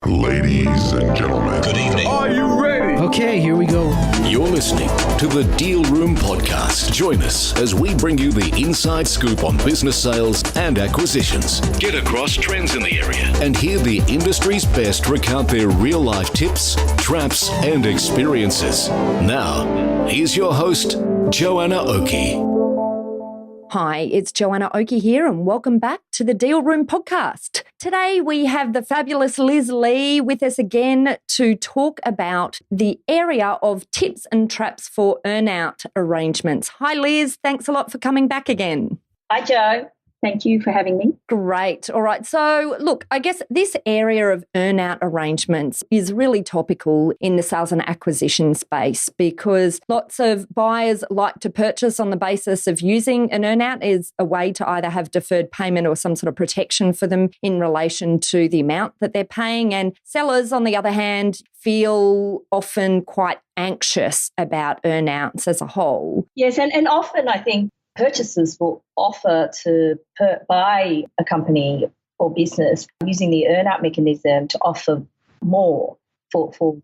Ladies and gentlemen, Good evening. Are you ready? Okay, here we go. You're listening to the Deal Room Podcast. Join us as we bring you the inside scoop on business sales and acquisitions. Get across trends in the area and hear the industry's best recount their real-life tips, traps, and experiences. Now, here's your host, Joanna Oakey. Hi, it's Joanna Oakey here and welcome back to the Deal Room Podcast. Today we have the fabulous Liz Lee with us again to talk about the area of tips and traps for earnout arrangements. Hi Liz, thanks a lot for coming back again. Hi Joe. Thank you for having me. Great. All right. So, look, I guess this area of earnout arrangements is really topical in the sales and acquisition space because lots of buyers like to purchase on the basis of using an earnout as a way to either have deferred payment or some sort of protection for them in relation to the amount that they're paying. And sellers, on the other hand, feel often quite anxious about earnouts as a whole. Yes, and often I think purchasers will offer to buy a company or business using the earnout mechanism to offer more for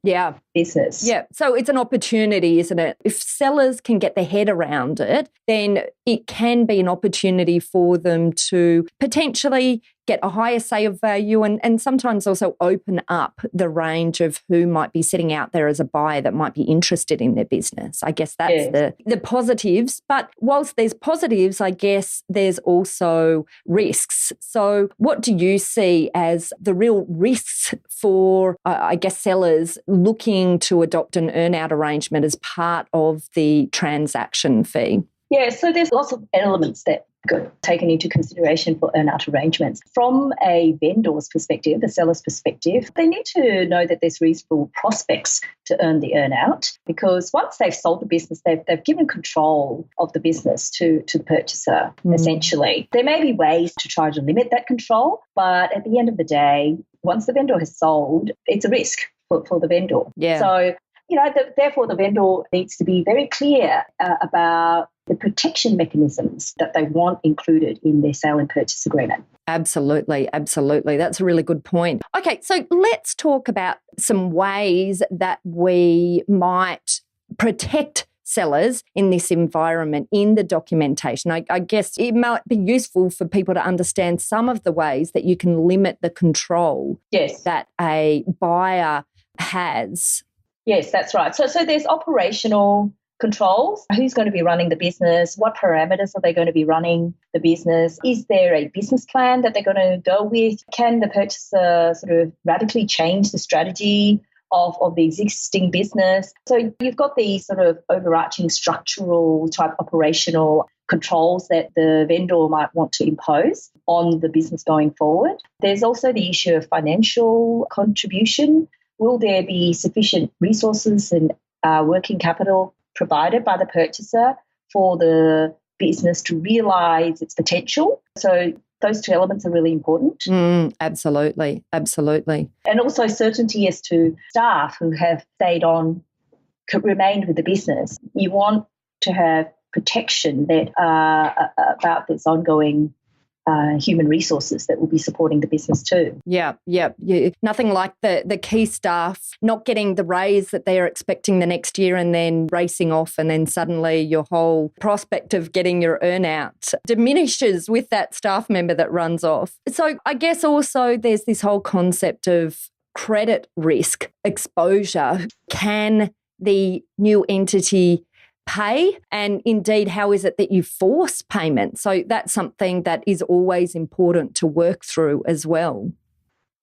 business. Yeah. So it's an opportunity, isn't it? If sellers can get their head around it, then it can be an opportunity for them to potentially get a higher sale value and sometimes also open up the range of who might be sitting out there as a buyer that might be interested in their business. I guess that's the positives. But whilst there's positives, I guess there's also risks. So what do you see as the real risks for, I guess, sellers looking to adopt an earnout arrangement as part of the transaction fee? Yeah, so there's lots of elements that got taken into consideration for earnout arrangements. From a vendor's perspective, the seller's perspective, they need to know that there's reasonable prospects to earn the earnout because once they've sold the business, they've given control of the business to the purchaser, essentially. There may be ways to try to limit that control, but at the end of the day, once the vendor has sold, it's a risk for the vendor. Yeah. So, therefore the vendor needs to be very clear about the protection mechanisms that they want included in their sale and purchase agreement. Absolutely. That's a really good point. Okay, so let's talk about some ways that we might protect sellers in this environment in the documentation. I guess it might be useful for people to understand some of the ways that you can limit the control that a buyer has. Yes, that's right. So there's operational controls. Who's going to be running the business? What parameters are they going to be running the business? Is there a business plan that they're going to go with? Can the purchaser sort of radically change the strategy of the existing business? So you've got these sort of overarching structural type operational controls that the vendor might want to impose on the business going forward. There's also the issue of financial contribution. Will there be sufficient resources and working capital provided by the purchaser for the business to realise its potential? So those two elements are really important. Absolutely. And also certainty as to staff who have remained with the business. You want to have protection that about this ongoing human resources that will be supporting the business too. Yeah. Nothing like the key staff not getting the raise that they are expecting the next year and then racing off and then suddenly your whole prospect of getting your earnout diminishes with that staff member that runs off. So I guess also there's this whole concept of credit risk exposure. Can the new entity pay? And indeed, how is it that you force payment? So that's something that is always important to work through as well.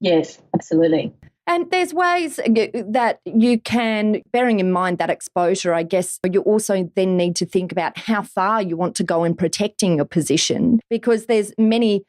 Yes, absolutely. And there's ways that you can, bearing in mind that exposure, I guess you also then need to think about how far you want to go in protecting your position because there's many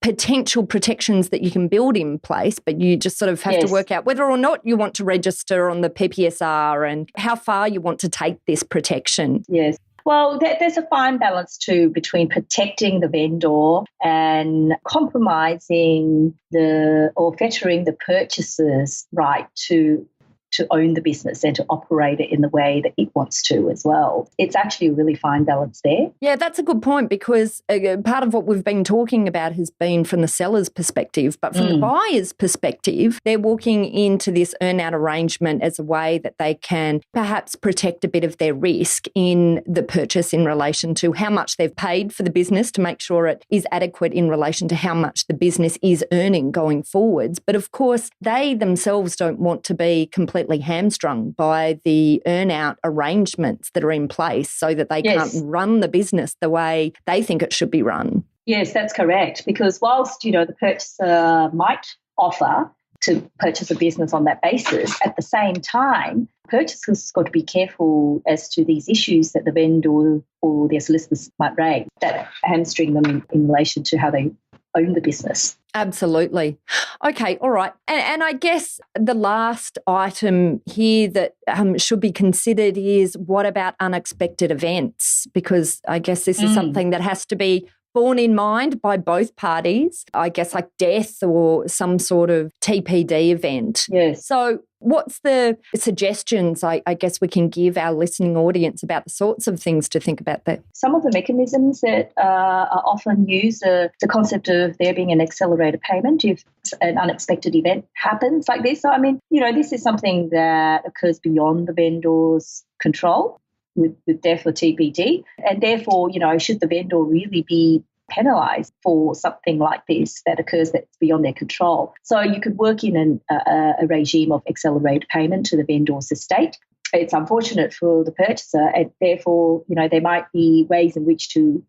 potential protections that you can build in place, but you just sort of have to work out whether or not you want to register on the PPSR and how far you want to take this protection. Yes. Well, there's a fine balance too between protecting the vendor and compromising or fettering the purchaser's right to to own the business and to operate it in the way that it wants to as well. It's actually a really fine balance there. Yeah, that's a good point, because part of what we've been talking about has been from the seller's perspective, but from the buyer's perspective, they're walking into this earn-out arrangement as a way that they can perhaps protect a bit of their risk in the purchase in relation to how much they've paid for the business to make sure it is adequate in relation to how much the business is earning going forwards. But of course, they themselves don't want to be completely hamstrung by the earn-out arrangements that are in place so that they can't run the business the way they think it should be run. Yes, that's correct. Because whilst, the purchaser might offer to purchase a business on that basis, at the same time, purchasers got to be careful as to these issues that the vendor or their solicitors might raise that hamstring them in relation to how they own the business. Absolutely. Okay, all right. And I guess the last item here that should be considered is, what about unexpected events? Because I guess this is something that has to be borne in mind by both parties, I guess, like death or some sort of TPD event. Yes. So what's the suggestions, I guess, we can give our listening audience about the sorts of things to think about there? Some of the mechanisms that are often used, the concept of there being an accelerator payment if an unexpected event happens like this. So, I mean, this is something that occurs beyond the vendor's control with death or TPD. And therefore, should the vendor really be penalised for something like this that occurs that's beyond their control? So you could work in a regime of accelerated payment to the vendor's estate. It's unfortunate for the purchaser, and therefore, there might be ways in which to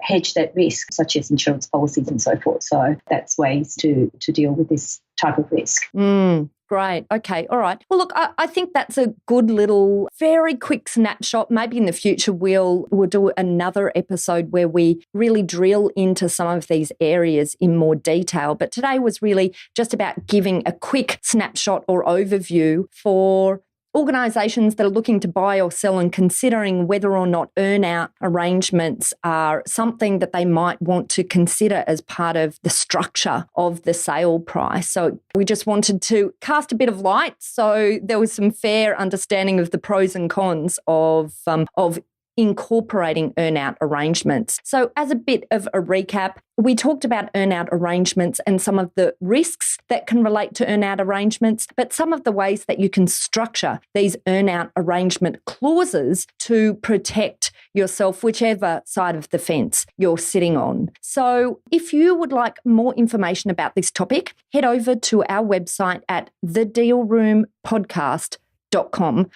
hedge that risk, such as insurance policies and so forth. So that's ways to deal with this type of risk. Great. Okay. All right. Well, look, I think that's a good little, very quick snapshot. Maybe in the future we'll do another episode where we really drill into some of these areas in more detail. But today was really just about giving a quick snapshot or overview for organisations that are looking to buy or sell and considering whether or not earn-out arrangements are something that they might want to consider as part of the structure of the sale price. So we just wanted to cast a bit of light so there was some fair understanding of the pros and cons of incorporating earn-out arrangements. So as a bit of a recap, we talked about earn-out arrangements and some of the risks that can relate to earn-out arrangements, but some of the ways that you can structure these earn-out arrangement clauses to protect yourself, whichever side of the fence you're sitting on. So if you would like more information about this topic, head over to our website at thedealroompodcast.com,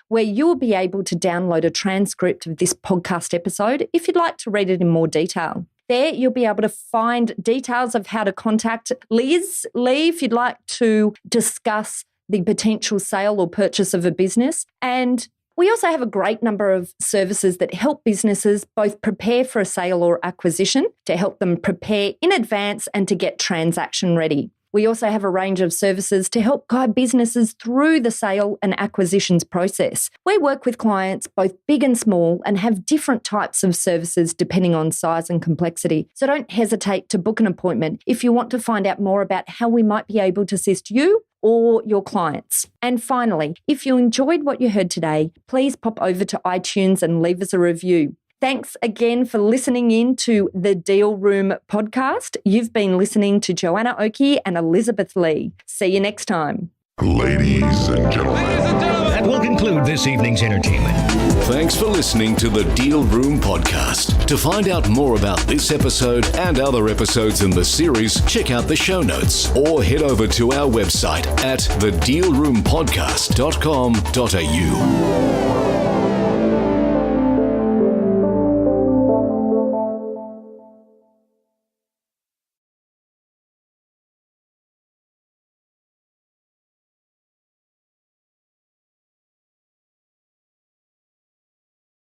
where you'll be able to download a transcript of this podcast episode if you'd like to read it in more detail. There, you'll be able to find details of how to contact Lee, if you'd like to discuss the potential sale or purchase of a business. And we also have a great number of services that help businesses both prepare for a sale or acquisition, to help them prepare in advance and to get transaction ready. We also have a range of services to help guide businesses through the sale and acquisitions process. We work with clients both big and small and have different types of services depending on size and complexity. So don't hesitate to book an appointment if you want to find out more about how we might be able to assist you or your clients. And finally, if you enjoyed what you heard today, please pop over to iTunes and leave us a review. Thanks again for listening in to the Deal Room podcast. You've been listening to Joanna Oakey and Elizabeth Lee. See you next time. Ladies and gentlemen. That will conclude this evening's entertainment. Thanks for listening to the Deal Room podcast. To find out more about this episode and other episodes in the series, check out the show notes or head over to our website at thedealroompodcast.com.au.